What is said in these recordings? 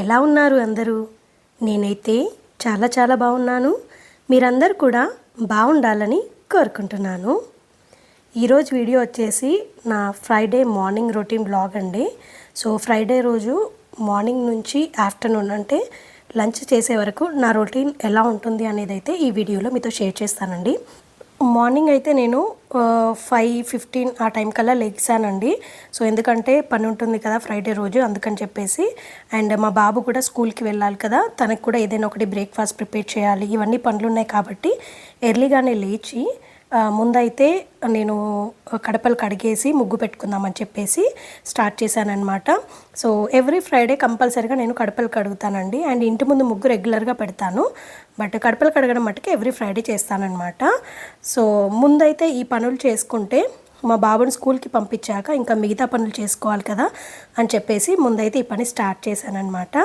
ఎలా ఉన్నారు అందరూ? నేనైతే చాలా చాలా బాగున్నాను. మీరందరూ కూడా బాగుండాలని కోరుకుంటున్నాను. ఈరోజు వీడియో వచ్చేసి నా ఫ్రైడే మార్నింగ్ రొటీన్ బ్లాగ్ అండి. సో ఫ్రైడే రోజు మార్నింగ్ నుంచి ఆఫ్టర్నూన్ అంటే లంచ్ చేసే వరకు నా రొటీన్ ఎలా ఉంటుంది అనేది అయితే ఈ వీడియోలో మీతో షేర్ చేస్తానండి. మార్నింగ్ అయితే నేను 5:15 ఆ టైం కల్లా లెగ్సానండి. సో ఎందుకంటే పని ఉంటుంది కదా ఫ్రైడే రోజు, అందుకని చెప్పేసి. అండ్ మా బాబు కూడా స్కూల్కి వెళ్ళాలి కదా, తనకు కూడా ఏదైనా ఒకటి బ్రేక్ఫాస్ట్ ప్రిపేర్ చేయాలి, ఇవన్నీ పనులు ఉన్నాయి కాబట్టి ఎర్లీగానే లేచి ముందైతే నేను కడపలు కడిగేసి ముగ్గు పెట్టుకుందామని చెప్పేసి స్టార్ట్ చేశానమాట. సో ఎవ్రీ ఫ్రైడే కంపల్సరీగా నేను కడపలు కడుగుతానండి. అండ్ ఇంటి ముందు ముగ్గు రెగ్యులర్గా పెడతాను, బట్ కడపలు కడగడం మట్టుకు ఎవ్రీ ఫ్రైడే చేస్తానన్నమాట. సో ముందైతే ఈ పనులు చేసుకుంటే మా బాబుని స్కూల్కి పంపించాక ఇంకా మిగతా పనులు చేసుకోవాలి కదా అని చెప్పేసి ముందైతే ఈ పని స్టార్ట్ చేశానన్నమాట.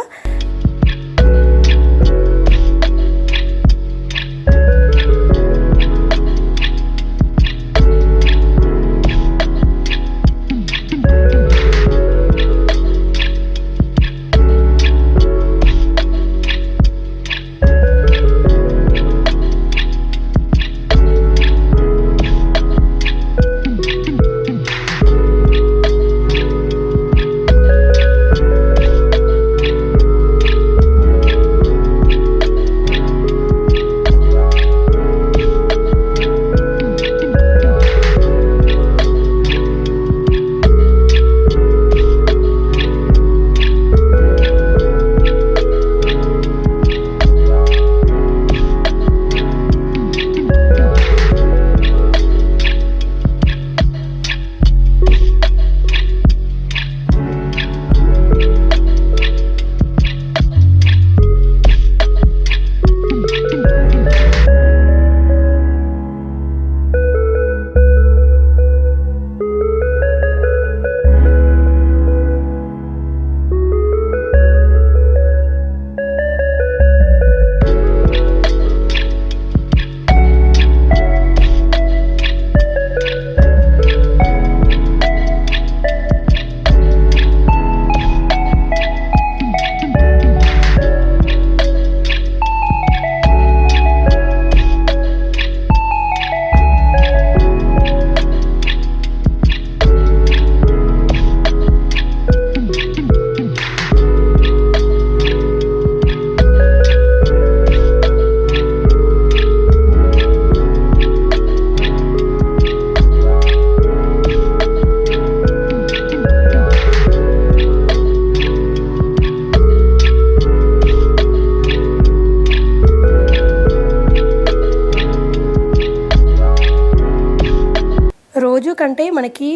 రోజు కంటే మనకి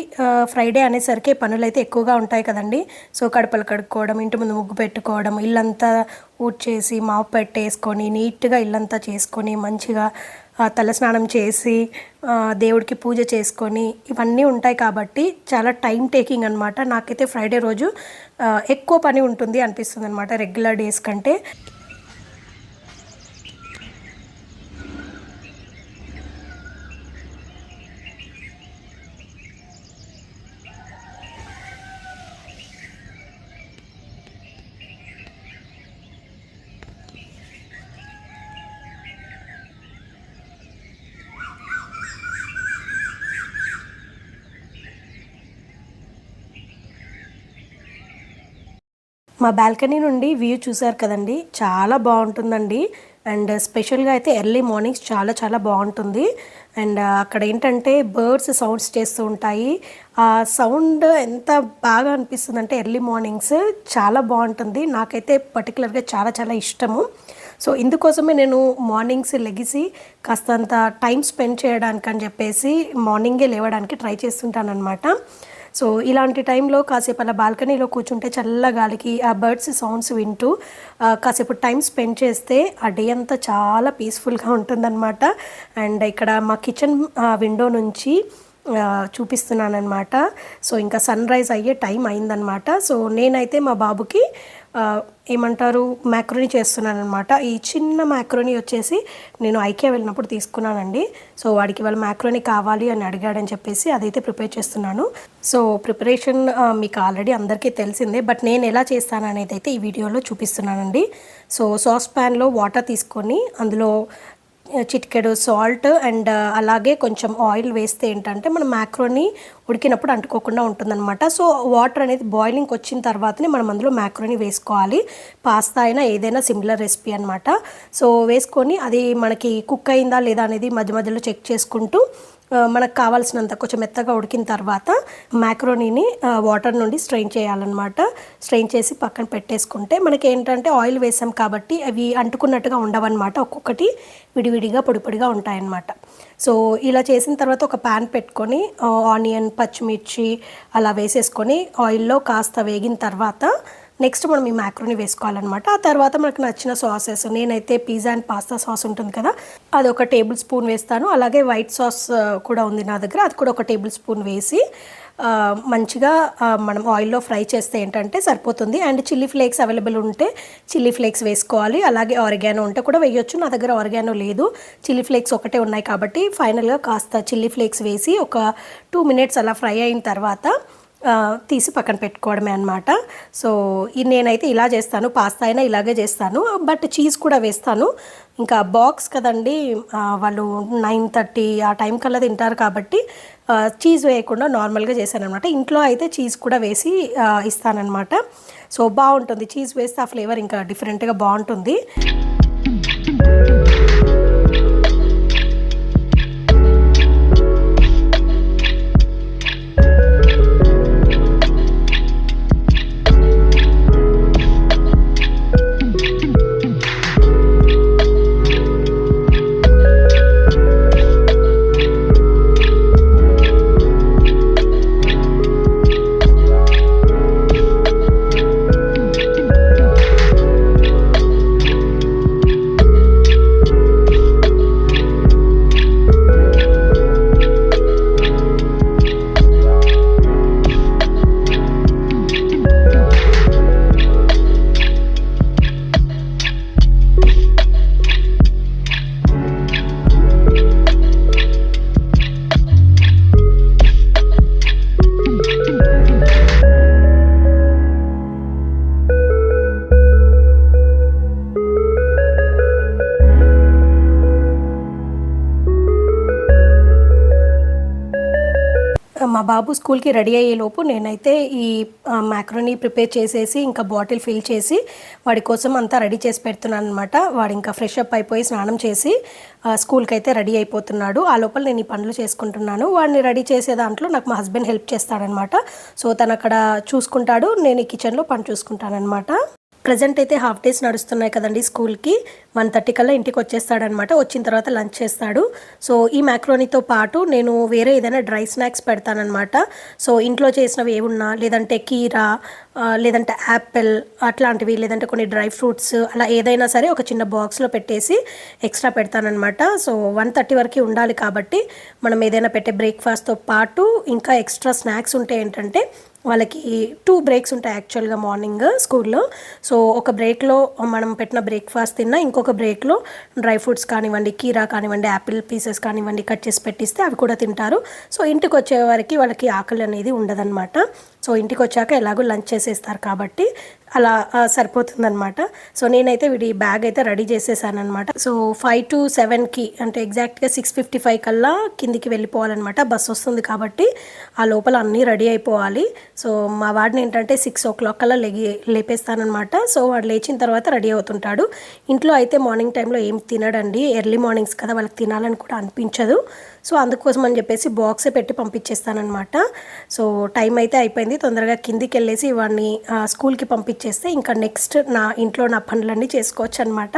ఫ్రైడే అనేసరికి పనులు అయితే ఎక్కువగా ఉంటాయి కదండి. సో కడపలు కడుక్కోవడం, ఇంటి ముందు ముగ్గు పెట్టుకోవడం, ఇల్లంతా ఊడ్చేసి మాపు పెట్టేసుకొని నీట్గా ఇల్లంతా చేసుకొని మంచిగా తలస్నానం చేసి దేవుడికి పూజ చేసుకొని ఇవన్నీ ఉంటాయి కాబట్టి చాలా టైం టేకింగ్ అనమాట. నాకైతే ఫ్రైడే రోజు ఎక్కువ పని ఉంటుంది అనిపిస్తుంది అనమాట రెగ్యులర్ డేస్ కంటే. మా బాల్కనీ నుండి వ్యూ చూసారు కదండి, చాలా బాగుంటుందండి. అండ్ స్పెషల్గా అయితే ఎర్లీ మార్నింగ్స్ చాలా చాలా బాగుంటుంది. అండ్ అక్కడ ఏంటంటే బర్డ్స్ సౌండ్స్ చేస్తూ ఉంటాయి. ఆ సౌండ్ ఎంత బాగా అనిపిస్తుంది అంటే ఎర్లీ మార్నింగ్స్ చాలా బాగుంటుంది. నాకైతే పర్టికులర్గా చాలా చాలా ఇష్టము. సో ఇందుకోసమే నేను మార్నింగ్స్ లెగిసి కాస్తంత టైం స్పెండ్ చేయడానికి అని చెప్పేసి మార్నింగే లేవడానికి ట్రై చేస్తుంటాను అనమాట. సో ఇలాంటి టైంలో కాసేపు అలా బాల్కనీలో కూర్చుంటే చల్ల గాలికి ఆ బర్డ్స్ సౌండ్స్ వింటూ కాసేపు టైం స్పెండ్ చేస్తే ఆ డే అంతా చాలా పీస్ఫుల్గా ఉంటుందన్నమాట. అండ్ ఇక్కడ మా కిచెన్ విండో నుంచి చూపిస్తున్నానమాట. సో ఇంకా సన్ రైజ్ అయ్యే టైం అయిందనమాట. సో నేనైతే మా బాబుకి ఏమంటారు మ్యాక్రోనీ చేస్తున్నానమాట. ఈ చిన్న మ్యాక్రోనీ వచ్చేసి నేను ఐకియా వెళ్ళినప్పుడు తీసుకున్నానండి. సో వాడికి వాళ్ళ మ్యాక్రోనీ కావాలి అని అడిగాడని చెప్పేసి అదైతే ప్రిపేర్ చేస్తున్నాను. సో ప్రిపరేషన్ మీకు ఆల్రెడీ అందరికీ తెలిసిందే, బట్ నేను ఎలా చేస్తాను అనేది అయితే ఈ వీడియోలో చూపిస్తున్నానండి. సో సాస్ ప్యాన్లో వాటర్ తీసుకొని అందులో చిటికెడు సాల్ట్ అండ్ అలాగే కొంచెం ఆయిల్ వేస్తే ఏంటంటే మనం మ్యాక్రోనీ ఉడికినప్పుడు అంటుకోకుండా ఉంటుందన్నమాట. సో వాటర్ అనేది బాయిలింగ్ వచ్చిన తర్వాతనే మనం అందులో మ్యాక్రోనీ వేసుకోవాలి. పాస్తా అయినా ఏదైనా సిమిలర్ రెసిపీ అనమాట. సో వేసుకొని అది మనకి కుక్ అయిందా లేదా అనేది మధ్య మధ్యలో చెక్ చేసుకుంటూ మనకు కావాల్సినంత కొంచెం మెత్తగా ఉడికిన తర్వాత మ్యాక్రోనీని వాటర్ నుండి స్ట్రెయిన్ చేయాలన్నమాట. స్ట్రెయిన్ చేసి పక్కన పెట్టేసుకుంటే మనకి ఏంటంటే ఆయిల్ వేసాం కాబట్టి అవి అంటుకున్నట్టుగా ఉండవన్నమాట. ఒక్కొక్కటి విడివిడిగా పొడి పొడిగా ఉంటాయన్నమాట. సో ఇలా చేసిన తర్వాత ఒక ప్యాన్ పెట్టుకొని ఆనియన్, పచ్చిమిర్చి అలా వేసేసుకొని ఆయిల్లో కాస్త వేగిన తర్వాత నెక్స్ట్ మనం ఈ మ్యాక్రోనీ వేసుకోవాలన్నమాట. ఆ తర్వాత మనకు నచ్చిన సాసెస్, నేనైతే పిజ్జా అండ్ పాస్తా సాస్ ఉంటుంది కదా, అది ఒక టేబుల్ స్పూన్ వేస్తాను. అలాగే వైట్ సాస్ కూడా ఉంది నా దగ్గర, అది కూడా ఒక టేబుల్ స్పూన్ వేసి మంచిగా మనం ఆయిల్లో ఫ్రై చేస్తే ఏంటంటే సరిపోతుంది. అండ్ చిల్లీ ఫ్లేక్స్ అవైలబుల్ ఉంటే చిల్లీ ఫ్లేక్స్ వేసుకోవాలి. అలాగే ఆరిగానో ఉంటే కూడా వేయొచ్చు. నా దగ్గర ఆరిగానో లేదు, చిల్లీ ఫ్లేక్స్ ఒకటే ఉన్నాయి కాబట్టి ఫైనల్గా కాస్త చిల్లీ ఫ్లేక్స్ వేసి ఒక 2 minutes అలా ఫ్రై అయిన తర్వాత తీసి పక్కన పెట్టుకోవడమే అనమాట. సో నేనైతే ఇలా చేస్తాను, పాస్తా అయినా ఇలాగే చేస్తాను, బట్ చీజ్ కూడా వేస్తాను. ఇంకా బాక్స్ కదండి, వాళ్ళు 9:30 ఆ టైం కల్లా తింటారు కాబట్టి చీజ్ వేయకుండా నార్మల్గా చేశాను అనమాట. ఇంట్లో అయితే చీజ్ కూడా వేసి ఇస్తానన్నమాట. సో బాగుంటుంది, చీజ్ వేస్తే ఆ ఫ్లేవర్ ఇంకా డిఫరెంట్గా బాగుంటుంది. మా బాబు స్కూల్కి రెడీ అయ్యేలోపు నేనైతే ఈ మ్యాక్రోనీ ప్రిపేర్ చేసేసి ఇంకా బాటిల్ ఫిల్ చేసి వాడి కోసం అంతా రెడీ చేసి పెడుతున్నాను అనమాట. వాడు ఇంకా ఫ్రెష్ అప్ అయిపోయి స్నానం చేసి స్కూల్కి అయితే రెడీ అయిపోతున్నాడు. ఆ లోపల నేను ఈ పనులు చేసుకుంటున్నాను. వాడిని రెడీ చేసే దాంట్లో నాకు మా హస్బెండ్ హెల్ప్ చేస్తాడనమాట. సో తను అక్కడ చూసుకుంటాడు, నేను ఈ కిచెన్లో పని చూసుకుంటానమాట. ప్రజెంట్ అయితే హాఫ్ డేస్ నడుస్తున్నాయి కదండి స్కూల్కి. 1:30 కల్లా ఇంటికి వచ్చేస్తాడనమాట. వచ్చిన తర్వాత లంచ్ చేస్తాడు. సో ఈ మ్యాక్రోనీతో పాటు నేను వేరే ఏదైనా డ్రై స్నాక్స్ పెడతానమాట. సో ఇంట్లో చేసినవి ఏమున్నా, లేదంటే కీరా, లేదంటే యాపిల్ అట్లాంటివి, లేదంటే కొన్ని డ్రై ఫ్రూట్స్, అలా ఏదైనా సరే ఒక చిన్న బాక్స్లో పెట్టేసి ఎక్స్ట్రా పెడతానమాట. సో 1:30 వరకు ఉండాలి కాబట్టి మనం ఏదైనా పెట్టే బ్రేక్ఫాస్ట్తో పాటు ఇంకా ఎక్స్ట్రా స్నాక్స్ ఉంటే ఏంటంటే వాళ్ళకి 2 బ్రేక్స్ ఉంటాయి యాక్చువల్గా మార్నింగ్ స్కూల్లో. సో ఒక బ్రేక్లో మనం పెట్టిన బ్రేక్ఫాస్ట్ తిన్నా, ఇంకొక బ్రేక్లో డ్రై ఫ్రూట్స్ కానివ్వండి, కీరా కానివ్వండి, యాపిల్ పీసెస్ కానివ్వండి కట్ చేసి పెట్టిస్తే అవి కూడా తింటారు. సో ఇంటికి వచ్చే వరకు వాళ్ళకి ఆకలి అనేది ఉండదన్నమాట. సో ఇంటికి వచ్చాక ఎలాగో లంచ్ చేసేస్తారు కాబట్టి అలా సరిపోతుందన్నమాట. సో నేనైతే వీడి బ్యాగ్ అయితే రెడీ చేసేసాను అనమాట. సో 5 to 7కి అంటే ఎగ్జాక్ట్గా 6:55 కల్లా కిందికి వెళ్ళిపోవాలన్నమాట. బస్ వస్తుంది కాబట్టి ఆ లోపల అన్నీ రెడీ అయిపోవాలి. సో మా వాడిని ఏంటంటే 6 o'clock కల్లా లేపేస్తానమాట. సో వాడు లేచిన తర్వాత రెడీ అవుతుంటాడు. ఇంట్లో అయితే మార్నింగ్ టైంలో ఏం తినడండి, ఎర్లీ మార్నింగ్స్ కదా, వాళ్ళకి తినాలని కూడా అనిపించదు. సో అందుకోసం అని చెప్పేసి బాక్సే పెట్టి పంపించేస్తానమాట. సో టైం అయితే అయిపోయింది, తొందరగా కిందికి వెళ్ళేసి వాడిని స్కూల్కి పంపించేస్తే ఇంకా నెక్స్ట్ నా ఇంట్లో నా పనులన్నీ చేసుకోవచ్చు అనమాట.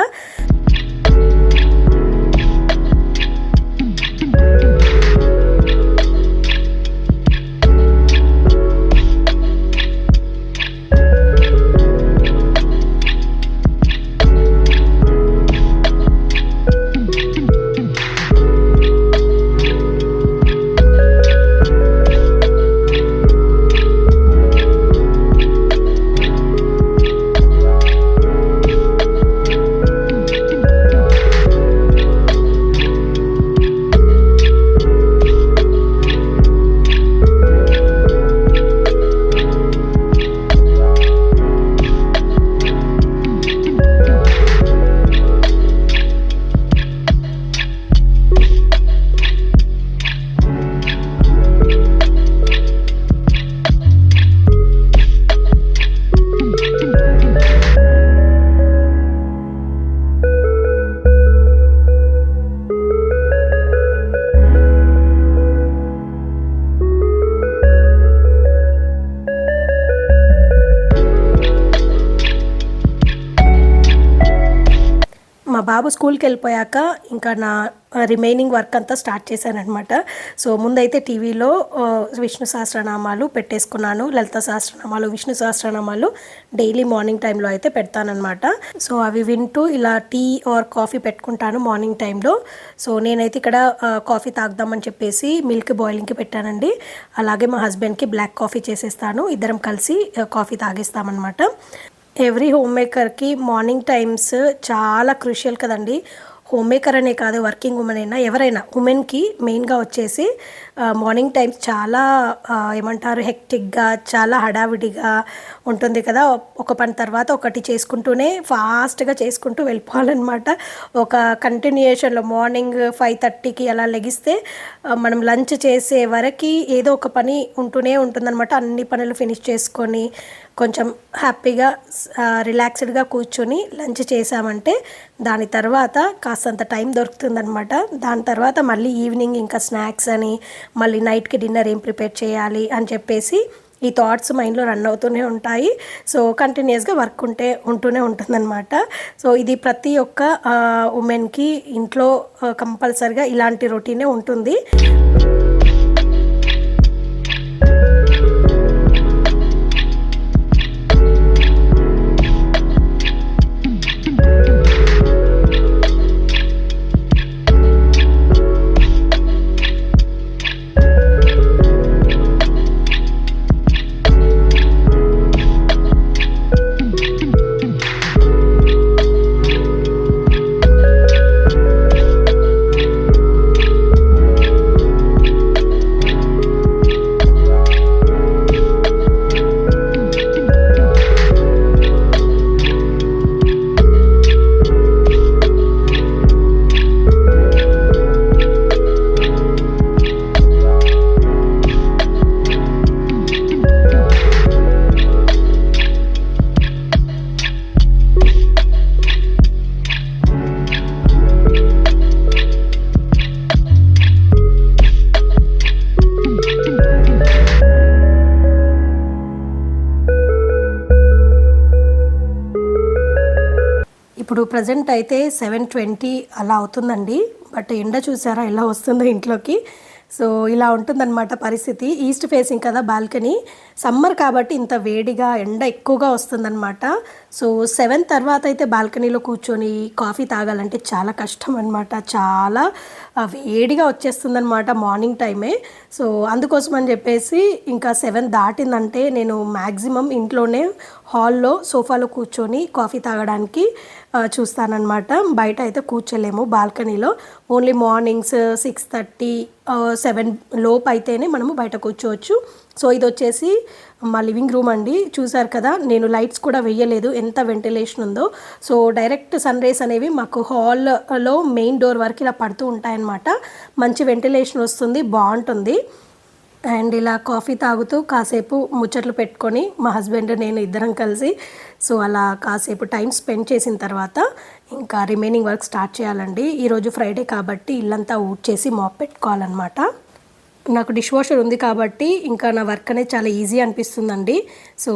బాబు స్కూల్కి వెళ్ళిపోయాక ఇంకా నా రిమైనింగ్ వర్క్ అంతా స్టార్ట్ చేశానమాట. సో ముందైతే టీవీలో విష్ణు సహస్రనామాలు పెట్టేసుకున్నాను. లలిత సహస్రనామాలు, విష్ణు సహస్రనామాలు డైలీ మార్నింగ్ టైంలో అయితే పెడతానమాట. సో అవి వింటూ ఇలా టీ ఆర్ కాఫీ పెట్టుకుంటాను మార్నింగ్ టైంలో. సో నేనైతే ఇక్కడ కాఫీ తాగుదామని చెప్పేసి మిల్క్ బాయిలింగ్కి పెట్టానండి. అలాగే మా హస్బెండ్కి బ్లాక్ కాఫీ చేసేస్తాను. ఇద్దరం కలిసి కాఫీ తాగేస్తామన్నమాట. ఎవ్రీ హోమ్ మేకర్కి మార్నింగ్ టైమ్స్ చాలా క్రూషియల్ కదండి. హోమ్ మేకర్ అనే కాదు, వర్కింగ్ ఉమెన్ అయినా ఎవరైనా ఉమెన్కి మెయిన్గా వచ్చేసి మార్నింగ్ టైమ్స్ చాలా ఏమంటారు హెక్టిక్గా, చాలా హడావిడిగా ఉంటుంది కదా. ఒక పని తర్వాత ఒకటి చేసుకుంటూనే ఫాస్ట్గా చేసుకుంటూ వెళ్ళిపోవాలన్నమాట. ఒక కంటిన్యూషన్లో మార్నింగ్ 5:30కి అలా లెగిస్తే మనం లంచ్ చేసే వరకు ఏదో ఒక పని ఉంటూనే ఉంటుందన్నమాట. అన్ని పనులు ఫినిష్ చేసుకొని కొంచెం హ్యాపీగా రిలాక్స్డ్గా కూర్చొని లంచ్ చేసామంటే దాని తర్వాత కాస్తంత టైం దొరుకుతుందనమాట. దాని తర్వాత మళ్ళీ ఈవినింగ్ ఇంకా స్నాక్స్ అని, మళ్ళీ నైట్కి డిన్నర్ ఏం ప్రిపేర్ చేయాలి అని చెప్పేసి ఈ థాట్స్ మైండ్లో రన్ అవుతూనే ఉంటాయి. సో కంటిన్యూస్గా వర్క్ ఉంటూనే ఉంటుందన్నమాట. సో ఇది ప్రతి ఒక్క ఉమెన్కి ఇంట్లో కంపల్సరిగా ఇలాంటి రొటీనే ఉంటుంది. ఇప్పుడు ప్రజెంట్ అయితే 7:20 అలా అవుతుందండి. బట్ ఎండ చూసారా ఎలా వస్తుందో ఇంట్లోకి. సో ఇలా ఉంటుందన్నమాట పరిస్థితి. ఈస్ట్ ఫేసింగ్ కదా బాల్కనీ. సమ్మర్ కాబట్టి ఇంత వేడిగా ఎండ ఎక్కువగా వస్తుందన్నమాట. సో 7 తర్వాత అయితే బాల్కనీలో కూర్చొని కాఫీ తాగాలంటే చాలా కష్టం అనమాట. చాలా వేడిగా వచ్చేస్తుందన్నమాట మార్నింగ్ టైమే. సో అందుకోసం అని చెప్పేసి ఇంకా 7 దాటిందంటే నేను మ్యాక్సిమం ఇంట్లోనే హాల్లో సోఫాలో కూర్చొని కాఫీ తాగడానికి చూస్తానన్నమాట. బయట అయితే కూర్చోలేము బాల్కనీలో. ఓన్లీ మార్నింగ్స్ 6:30 7 లోపు అయితేనే మనము బయట కూర్చోవచ్చు. సో ఇది వచ్చేసి మా లివింగ్ రూమ్ అండి. చూసారు కదా, నేను లైట్స్ కూడా వేయలేదు, ఎంత వెంటిలేషన్ ఉందో. సో డైరెక్ట్ సన్ రేస్ అనేవి మాకు హాల్లో మెయిన్ డోర్ వరకు ఇలా పడుతూ ఉంటాయన్నమాట. మంచి వెంటిలేషన్ వస్తుంది, బాగుంటుంది. అండ్ ఇలా కాఫీ తాగుతూ కాసేపు ముచ్చట్లు పెట్టుకొని మా హస్బెండ్ నేను ఇద్దరం కలిసి సో అలా కాసేపు టైం స్పెండ్ చేసిన తర్వాత ఇంకా రిమైనింగ్ వర్క్ స్టార్ట్ చేయాలండి. ఈరోజు ఫ్రైడే కాబట్టి ఇల్లంతా ఊడ్చేసి మాప్ పెట్టుకోవాలన్నమాట. నాకు డిష్ వాషర్ ఉంది కాబట్టి ఇంకా నా వర్క్ అనేది చాలా ఈజీ అనిపిస్తుందండి. సో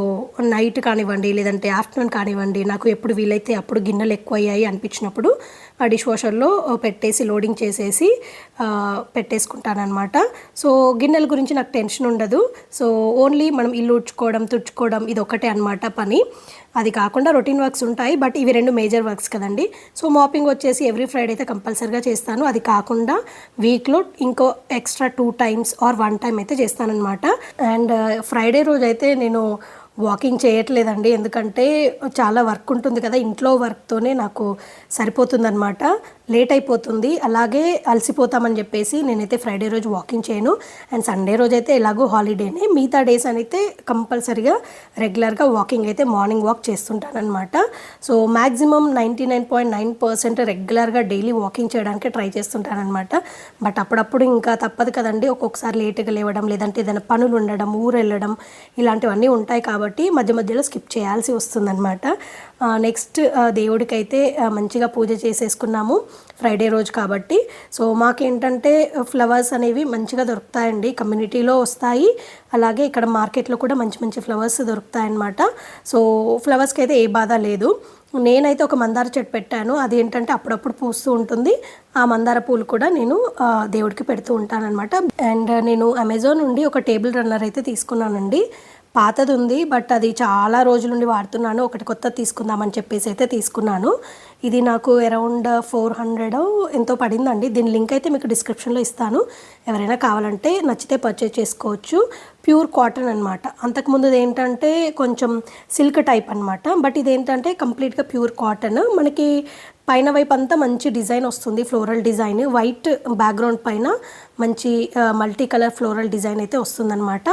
నైట్ కానివ్వండి లేదంటే ఆఫ్టర్నూన్ కానివ్వండి, నాకు ఎప్పుడు వీలైతే అప్పుడు గిన్నెలు ఎక్కువ అయ్యాయి అనిపించినప్పుడు ఆ డిష్ వాషర్లో పెట్టేసి లోడింగ్ చేసేసి పెట్టేసుకుంటానమాట. సో గిన్నెల గురించి నాకు టెన్షన్ ఉండదు. సో ఓన్లీ మనం ఇల్లు ఉడ్చుకోవడం తుడుచుకోవడం ఇది ఒకటే అనమాట పని. అది కాకుండా రొటీన్ వర్క్స్ ఉంటాయి, బట్ ఇవి 2 మేజర్ వర్క్స్ కదండి. సో మాపింగ్ వచ్చేసి ఎవ్రీ ఫ్రైడే అయితే కంపల్సరీగా చేస్తాను. అది కాకుండా వీక్లో ఇంకో ఎక్స్ట్రా 2 times ఆర్ 1 time అయితే చేస్తానన్నమాట. అండ్ ఫ్రైడే రోజు అయితే నేను వాకింగ్ చేయట్లేదండి, ఎందుకంటే చాలా వర్క్ ఉంటుంది కదా. ఇంట్లో వర్క్తోనే నాకు సరిపోతుందన్నమాట, లేట్ అయిపోతుంది. అలాగే అలసిపోతామని చెప్పేసి నేనైతే ఫ్రైడే రోజు వాకింగ్ చేయను. అండ్ సండే రోజు అయితే ఎలాగో హాలిడేనే, మిగతా డేస్ అయితే కంపల్సరీగా రెగ్యులర్గా వాకింగ్ అయితే మార్నింగ్ వాక్ చేస్తుంటానన్నమాట. సో మ్యాక్సిమం 99.9% రెగ్యులర్గా డైలీ వాకింగ్ చేయడానికి ట్రై చేస్తుంటానన్నమాట. బట్ అప్పుడప్పుడు ఇంకా తప్పదు కదండి, ఒక్కొక్కసారి లేట్గా లేవడం లేదంటే ఏదైనా పనులు ఉండడం, ఊరు వెళ్ళడం ఇలాంటివన్నీ ఉంటాయి కాబట్టి మధ్య మధ్యలో స్కిప్ చేయాల్సి వస్తుందన్నమాట. నెక్స్ట్ దేవుడికైతే మంచిగా పూజ చేసేసుకున్నాము ఫ్రైడే రోజు కాబట్టి. సో మాకేంటంటే ఫ్లవర్స్ అనేవి మంచిగా దొరుకుతాయండి, కమ్యూనిటీలో వస్తాయి. అలాగే ఇక్కడ మార్కెట్లో కూడా మంచి మంచి ఫ్లవర్స్ దొరుకుతాయన్నమాట. సో ఫ్లవర్స్కి అయితే ఏ బాధ లేదు. నేనైతే ఒక మందార చెట్టు పెట్టాను. అది ఏంటంటే అప్పుడప్పుడు పూస్తూ ఉంటుంది. ఆ మందార పూలు కూడా నేను దేవుడికి పెడుతూ ఉంటానన్నమాట. అండ్ నేను అమెజాన్ నుండి ఒక టేబుల్ రన్నర్ అయితే తీసుకున్నానండి. పాతది ఉంది, బట్ అది చాలా రోజుల నుండి వాడుతున్నాను. ఒకటి కొత్తది తీసుకుందామని చెప్పేసి అయితే తీసుకున్నాను. ఇది నాకు అరౌండ్ 400 ఎంతో పడిందండి. దీని లింక్ అయితే మీకు డిస్క్రిప్షన్లో ఇస్తాను. ఎవరైనా కావాలంటే నచ్చితే పర్చేజ్ చేసుకోవచ్చు. ప్యూర్ కాటన్ అనమాట. అంతకుముందు ఏంటంటే కొంచెం సిల్క్ టైప్ అనమాట, బట్ ఇదేంటంటే కంప్లీట్గా ప్యూర్ కాటన్. మనకి పైన వైపు అంతా మంచి డిజైన్ వస్తుంది, ఫ్లోరల్ డిజైన్. వైట్ బ్యాక్గ్రౌండ్ పైన మంచి మల్టీ కలర్ ఫ్లోరల్ డిజైన్ అయితే వస్తుందన్నమాట.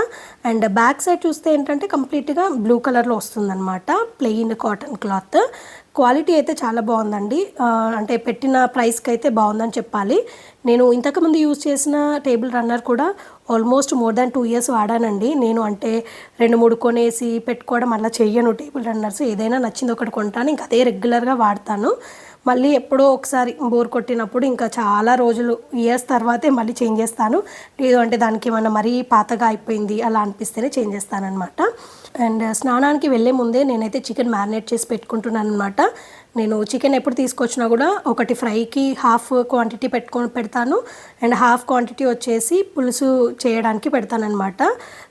అండ్ బ్యాక్ సైడ్ చూస్తే ఏంటంటే కంప్లీట్గా బ్లూ కలర్లో వస్తుందన్నమాట. Plain cotton cloth. క్వాలిటీ అయితే చాలా బాగుందండి. అంటే పెట్టిన ప్రైస్కి అయితే బాగుందని చెప్పాలి. నేను ఇంతకుముందు యూజ్ చేసిన టేబుల్ రన్నర్ కూడా ఆల్మోస్ట్ మోర్ దాన్ 2 years వాడానండి. నేను అంటే 2-3 కొనేసి పెట్టుకోవడం అలా చెయ్యను. టేబుల్ రన్నర్స్ ఏదైనా నచ్చింది ఒకటి కొంటాను, ఇంకా అదే రెగ్యులర్గా వాడతాను. మళ్ళీ ఎప్పుడో ఒకసారి బోర్ కొట్టినప్పుడు ఇంకా చాలా రోజులు ఇయర్స్ తర్వాతే మళ్ళీ చేంజ్ చేస్తాను. లేదు అంటే దానికి ఏమన్నా మరీ పాతగా అయిపోయింది అలా అనిపిస్తేనే చేంజ్ చేస్తానన్నమాట. అండ్ స్నానానికి వెళ్ళే ముందే నేనైతే చికెన్ మ్యారినేట్ చేసి పెట్టుకుంటున్నాను అనమాట. నేను చికెన్ ఎప్పుడు తీసుకొచ్చినా కూడా ఒకటి ఫ్రైకి హాఫ్ క్వాంటిటీ పెడతాను, అండ్ హాఫ్ క్వాంటిటీ వచ్చేసి పులుసు చేయడానికి పెడతానమాట.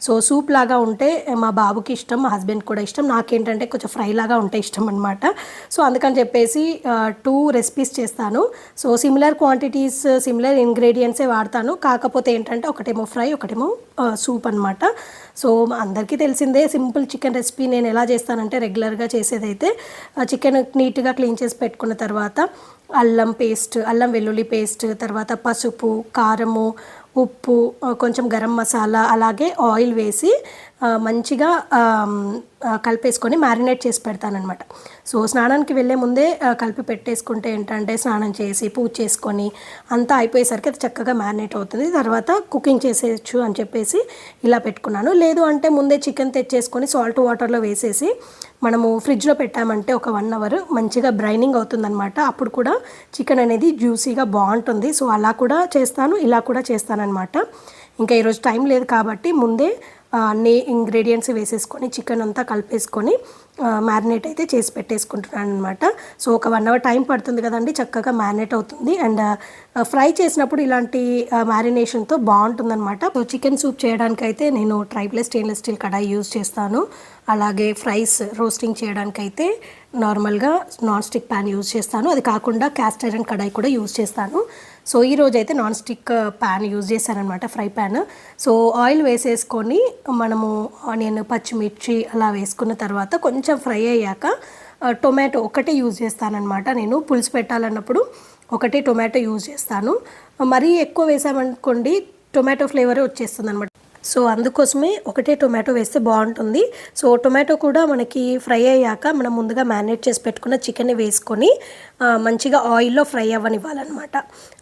సో సూప్ లాగా ఉంటే మా బాబుకి ఇష్టం, మా హస్బెండ్ కూడా ఇష్టం. నాకేంటంటే కొంచెం ఫ్రై లాగా ఉంటే ఇష్టం అనమాట. సో అందుకని చెప్పేసి 2 రెసిపీస్ చేస్తాను. సో సిమిలర్ క్వాంటిటీస్, సిమిలర్ ఇంగ్రీడియంట్సే వాడతాను. కాకపోతే ఏంటంటే ఒకటేమో ఫ్రై, ఒకటేమో సూప్ అనమాట. సో అందరికీ తెలిసిందే సింపుల్ చికెన్ రెసిపీ నేను ఎలా చేస్తానంటే రెగ్యులర్గా చేసేదైతే చికెన్ నీట్గా క్లీన్ చేసి పెట్టుకున్న తర్వాత అల్లం వెల్లుల్లి పేస్ట్, తర్వాత పసుపు, కారము, ఉప్పు, కొంచెం గరం మసాలా, అలాగే ఆయిల్ వేసి మంచిగా కలిపేసుకొని మ్యారినేట్ చేసి పెడతానమాట. సో స్నానానికి వెళ్ళే ముందే కలిపి పెట్టేసుకుంటే ఏంటంటే స్నానం చేసి పూజ చేసుకొని అంతా అయిపోయేసరికి అది చక్కగా మ్యారినేట్ అవుతుంది. తర్వాత కుకింగ్ చేసేయచ్చు అని చెప్పేసి ఇలా పెట్టుకున్నాను. లేదు అంటే ముందే చికెన్ తెచ్చేసుకొని సాల్ట్ వాటర్లో వేసేసి మనము ఫ్రిడ్జ్లో పెట్టామంటే ఒక 1 hour మంచిగా బ్రైనింగ్ అవుతుందన్నమాట. అప్పుడు కూడా చికెన్ అనేది జ్యూసీగా బాగుంటుంది. సో అలా కూడా చేస్తాను, ఇలా కూడా చేస్తానన్నమాట. ఇంకా ఈరోజు టైం లేదు కాబట్టి ముందే అన్ని ఇంగ్రీడియంట్స్ వేసేసుకొని చికెన్ అంతా కలిపేసుకొని మ్యారినేట్ అయితే చేసి పెట్టేసుకుంటున్నాను అనమాట. సో ఒక 1 hour టైం పడుతుంది కదండి, చక్కగా మ్యారినేట్ అవుతుంది. అండ్ ఫ్రై చేసినప్పుడు ఇలాంటి మ్యారినేషన్తో బాగుంటుందన్నమాట. సో చికెన్ సూప్ చేయడానికి అయితే నేను ట్రైప్లెస్ స్టెయిన్లెస్ స్టీల్ కడాయి యూజ్ చేస్తాను. అలాగే ఫ్రైస్ రోస్టింగ్ చేయడానికైతే నార్మల్గా నాన్ స్టిక్ ప్యాన్ యూజ్ చేస్తాను. అది కాకుండా క్యాస్ట్ ఐరన్ కడాయి కూడా యూజ్ చేస్తాను. సో ఈరోజు అయితే నాన్ స్టిక్ ప్యాన్ యూజ్ చేశానమాట, ఫ్రై ప్యాన్. సో ఆయిల్ వేసేసుకొని మనము ఆనియన్, పచ్చిమిర్చి అలా వేసుకున్న తర్వాత కొంచెం ఫ్రై అయ్యాక టొమాటో ఒకటే యూజ్ చేస్తానన్నమాట. నేను పులుసు పెట్టాలన్నప్పుడు ఒకటే టొమాటో యూజ్ చేస్తాను. మరీ ఎక్కువ వేసామనుకోండి టొమాటో ఫ్లేవరే వచ్చేస్తుంది అనమాట. సో అందుకోసమే ఒకటే టొమాటో వేస్తే బాగుంటుంది. సో టొమాటో కూడా మనకి ఫ్రై అయ్యాక మనం ముందుగా మ్యారినేట్ చేసి పెట్టుకున్న చికెన్ని వేసుకొని మంచిగా ఆయిల్లో ఫ్రై అవ్వనివ్వాలన్నమాట.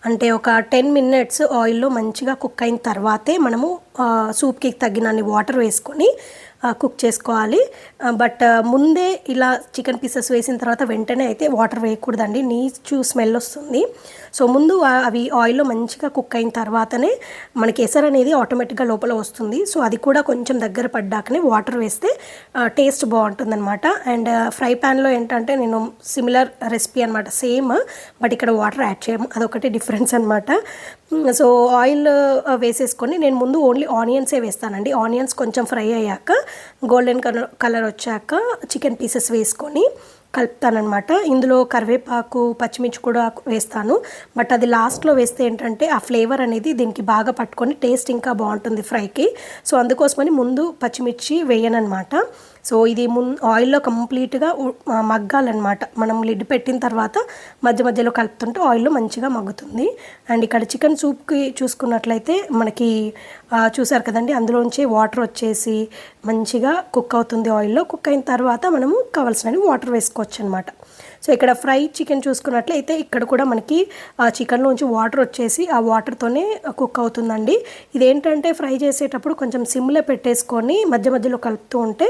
అంటే ఒక 10 minutes ఆయిల్లో మంచిగా కుక్ అయిన తర్వాతే మనము సూప్కి తగినన్ని వాటర్ వేసుకొని కుక్ చేసుకోవాలి. బట్ ముందే ఇలా చికెన్ పీసెస్ వేసిన తర్వాత వెంటనే అయితే వాటర్ వేయకూడదండి, నీచు స్మెల్ వస్తుంది. సో ముందు అవి ఆయిల్లో మంచిగా కుక్ అయిన తర్వాతనే మనకి ఎసరు అనేది ఆటోమేటిక్గా లోపల వస్తుంది. సో అది కూడా కొంచెం దగ్గర పడ్డాకనే వాటర్ వేస్తే టేస్ట్ బాగుంటుందన్నమాట. అండ్ ఫ్రై ప్యాన్లో ఏంటంటే నేను సిమిలర్ రెసిపీ అనమాట, సేమ్, బట్ ఇక్కడ వాటర్ యాడ్ చేయము, అదొకటి డిఫరెన్స్ అనమాట. సో ఆయిల్ వేసేసుకొని నేను ముందు ఓన్లీ ఆనియన్సే వేస్తానండి. ఆనియన్స్ కొంచెం ఫ్రై అయ్యాక గోల్డెన్ కలర్ వచ్చాక చికెన్ పీసెస్ వేసుకొని కలుపుతానమాట. ఇందులో కరివేపాకు, పచ్చిమిర్చి కూడా వేస్తాను, బట్ అది లాస్ట్లో వేస్తే ఏంటంటే ఆ ఫ్లేవర్ అనేది దీనికి బాగా పట్టుకొని టేస్ట్ ఇంకా బాగుంటుంది ఫ్రైకి. సో అందుకోసమని ముందు పచ్చిమిర్చి వేయనమాట. సో ఇది ఆయిల్లో కంప్లీట్గా మగ్గాలన్నమాట. మనం లిడ్ పెట్టిన తర్వాత మధ్య మధ్యలో కలుపుతుంటే ఆయిల్లో మంచిగా మగ్గుతుంది. అండ్ ఇక్కడ చికెన్ సూప్కి చూసుకున్నట్లయితే మనకి చూసారు కదండి, అందులోంచి వాటర్ వచ్చేసి మంచిగా కుక్ అవుతుంది. ఆయిల్లో కుక్ అయిన తర్వాత మనము కావాల్సినవి వాటర్ వేసుకోవచ్చు అనమాట. సో ఇక్కడ ఫ్రై చికెన్ చూసుకున్నట్లయితే ఇక్కడ కూడా మనకి ఆ చికెన్లోంచి వాటర్ వచ్చేసి ఆ వాటర్తోనే కుక్ అవుతుందండి. ఇదేంటంటే ఫ్రై చేసేటప్పుడు కొంచెం సిమ్లో పెట్టేసుకొని మధ్య మధ్యలో కలుపుతూ ఉంటే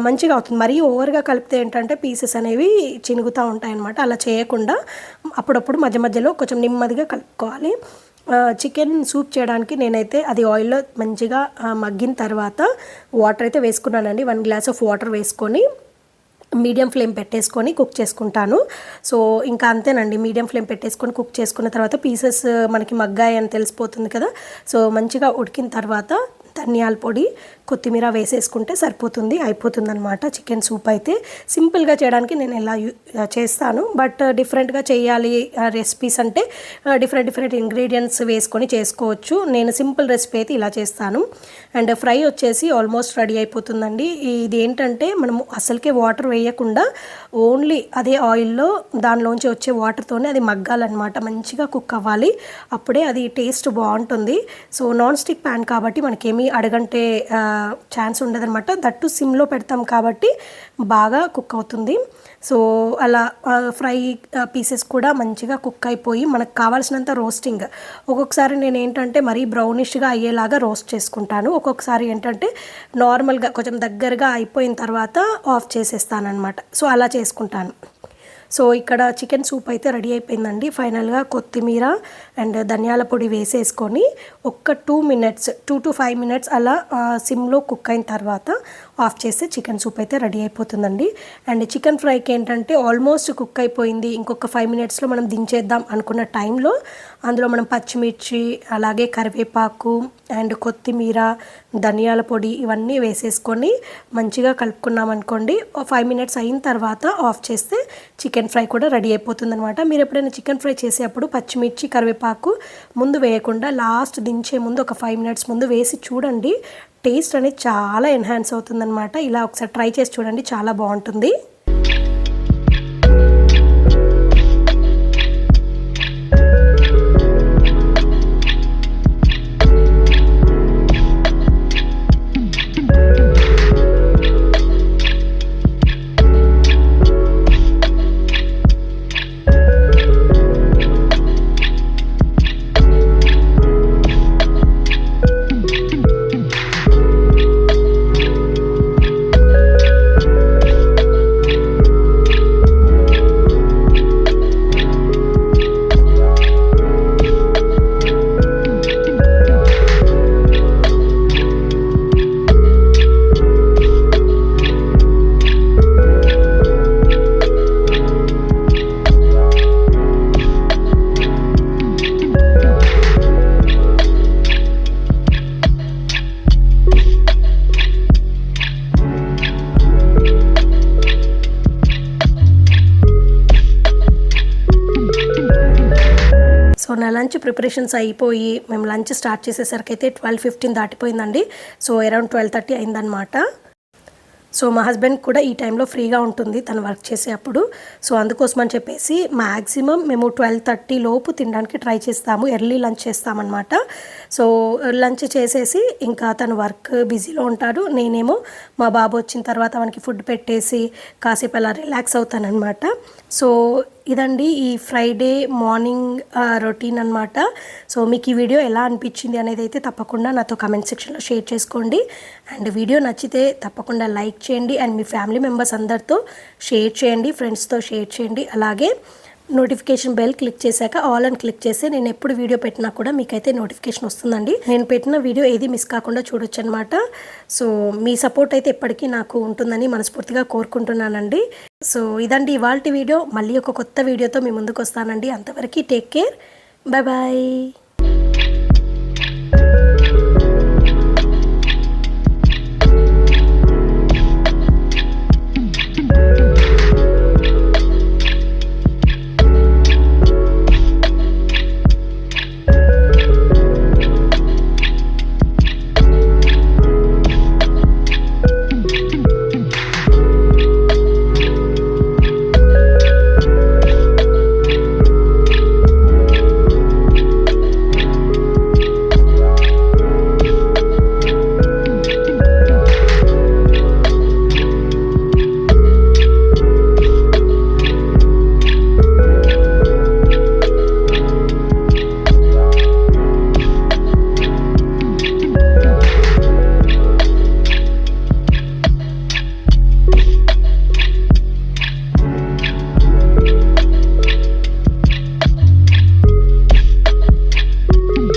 మంచిగా అవుతుంది. మరీ ఓవర్గా కలిపితే ఏంటంటే పీసెస్ అనేవి చినుగుతూ ఉంటాయన్నమాట. అలా చేయకుండా అప్పుడప్పుడు మధ్య మధ్యలో కొంచెం నెమ్మదిగా కలుపుకోవాలి. చికెన్ సూప్ చేయడానికి నేనైతే అది ఆయిల్లో మంచిగా మగ్గిన తర్వాత వాటర్ అయితే వేసుకున్నానండి. 1 glass ఆఫ్ వాటర్ వేసుకొని మీడియం ఫ్లేమ్ పెట్టేసుకొని కుక్ చేసుకుంటాను. సో ఇంకా అంతేనండి, మీడియం ఫ్లేమ్ పెట్టేసుకొని కుక్ చేసుకున్న తర్వాత పీసెస్ మనకి మగ్గాయి అని తెలిసిపోతుంది కదా. సో మంచిగా ఉడికిన తర్వాత ధనియాల పొడి, కొత్తిమీర వేసేసుకుంటే సరిపోతుంది, అయిపోతుంది అనమాట చికెన్ సూప్. అయితే సింపుల్గా చేయడానికి నేను ఎలా చేస్తాను, బట్ డిఫరెంట్గా చేయాలి రెసిపీస్ అంటే డిఫరెంట్ ఇంగ్రీడియంట్స్ వేసుకొని చేసుకోవచ్చు. నేను సింపుల్ రెసిపీ అయితే ఇలా చేస్తాను. అండ్ ఫ్రై వచ్చేసి ఆల్మోస్ట్ రెడీ అయిపోతుందండి. ఇది ఏంటంటే మనము అసలుకే వాటర్ వేయకుండా ఓన్లీ అదే ఆయిల్లో దానిలోంచి వచ్చే వాటర్తోనే అది మగ్గాలన్నమాట, మంచిగా కుక్ అవ్వాలి, అప్పుడే అది టేస్ట్ బాగుంటుంది. సో నాన్ స్టిక్ ప్యాన్ కాబట్టి మనకేమీ అడగంటే ఛాన్స్ ఉండదన్నమాట. దట్టు సిమ్లో పెడతాం కాబట్టి బాగా కుక్ అవుతుంది. సో అలా ఫ్రై పీసెస్ కూడా మంచిగా కుక్ అయిపోయి మనకు కావాల్సినంత రోస్టింగ్, ఒక్కొక్కసారి నేను ఏంటంటే మరీ బ్రౌనిష్గా అయ్యేలాగా రోస్ట్ చేసుకుంటాను, ఒక్కొక్కసారి ఏంటంటే నార్మల్గా కొంచెం దగ్గరగా అయిపోయిన తర్వాత ఆఫ్ చేసేస్తానమాట. సో అలా చేసుకుంటాను. సో ఇక్కడ చికెన్ సూప్ అయితే రెడీ అయిపోయిందండి. ఫైనల్గా కొత్తిమీర అండ్ ధనియాల పొడి వేసేసుకొని ఒక్క 2 to 5 minutes అలా సిమ్లో కుక్ అయిన తర్వాత ఆఫ్ చేస్తే చికెన్ సూప్ అయితే రెడీ అయిపోతుందండి. అండ్ చికెన్ ఫ్రైకి ఏంటంటే ఆల్మోస్ట్ కుక్ అయిపోయింది, ఇంకొక 5 minutesలో మనం దించేద్దాం అనుకున్న టైంలో అందులో మనం పచ్చిమిర్చి, అలాగే కరివేపాకు అండ్ కొత్తిమీర, ధనియాల పొడి ఇవన్నీ వేసేసుకొని మంచిగా కలుపుకున్నాం అనుకోండి, 5 minutes అయిన తర్వాత ఆఫ్ చేస్తే చికెన్ ఫ్రై కూడా రెడీ అయిపోతుంది అనమాట. మీరు ఎప్పుడైనా చికెన్ ఫ్రై చేసేటప్పుడు పచ్చిమిర్చి, కరివేపాకు ముందు వేయకుండా లాస్ట్ దించే ముందు ఒక 5 minutes ముందు వేసి చూడండి, టేస్ట్ అనేది చాలా ఎన్హాన్స్ అవుతుందన్నమాట. ఇలా ఒకసారి ట్రై చేసి చూడండి, చాలా బాగుంటుంది. సో నా లంచ్ ప్రిపరేషన్స్ అయిపోయి మేము లంచ్ స్టార్ట్ చేసేసరికి అయితే 12:15 దాటిపోయిందండి. సో అరౌండ్ 12:30 అయిందనమాట. సో మా హస్బెండ్ కూడా ఈ టైంలో ఫ్రీగా ఉంటుంది తను వర్క్ చేసేటప్పుడు. సో అందుకోసం అని చెప్పేసి మ్యాక్సిమం మేము 12:30 లోపు తినడానికి ట్రై చేస్తాము, ఎర్లీ లంచ్ చేస్తామన్నమాట. సో లంచ్ చేసేసి ఇంకా తను వర్క్ బిజీలో ఉంటాడు, నేనేమో మా బాబు వచ్చిన తర్వాత మనకి ఫుడ్ పెట్టేసి కాసేపు అలా రిలాక్స్ అవుతానన్నమాట. సో ఇదండి ఈ ఫ్రైడే మార్నింగ్ రొటీన్ అనమాట. సో మీకు ఈ వీడియో ఎలా అనిపించింది అనేది అయితే తప్పకుండా నాతో కమెంట్ సెక్షన్లో షేర్ చేసుకోండి. అండ్ వీడియో నచ్చితే తప్పకుండా లైక్ చేయండి అండ్ మీ ఫ్యామిలీ మెంబర్స్ అందరితో షేర్ చేయండి, ఫ్రెండ్స్తో షేర్ చేయండి. అలాగే నోటిఫికేషన్ బెల్ క్లిక్ చేశాక ఆల్ అని క్లిక్ చేస్తే నేను ఎప్పుడు వీడియో పెట్టినా కూడా మీకైతే నోటిఫికేషన్ వస్తుందండి. నేను పెట్టిన వీడియో ఏది మిస్ కాకుండా చూడొచ్చు అనమాట. సో మీ సపోర్ట్ అయితే ఎప్పటికీ నాకు ఉంటుందని మనస్ఫూర్తిగా కోరుకుంటున్నానండి. సో ఇదండి ఇవాల్టి వీడియో. మళ్ళీ ఒక కొత్త వీడియోతో మీ ముందుకు వస్తానండి. అంతవరకు టేక్ కేర్, బాయ్ బాయ్.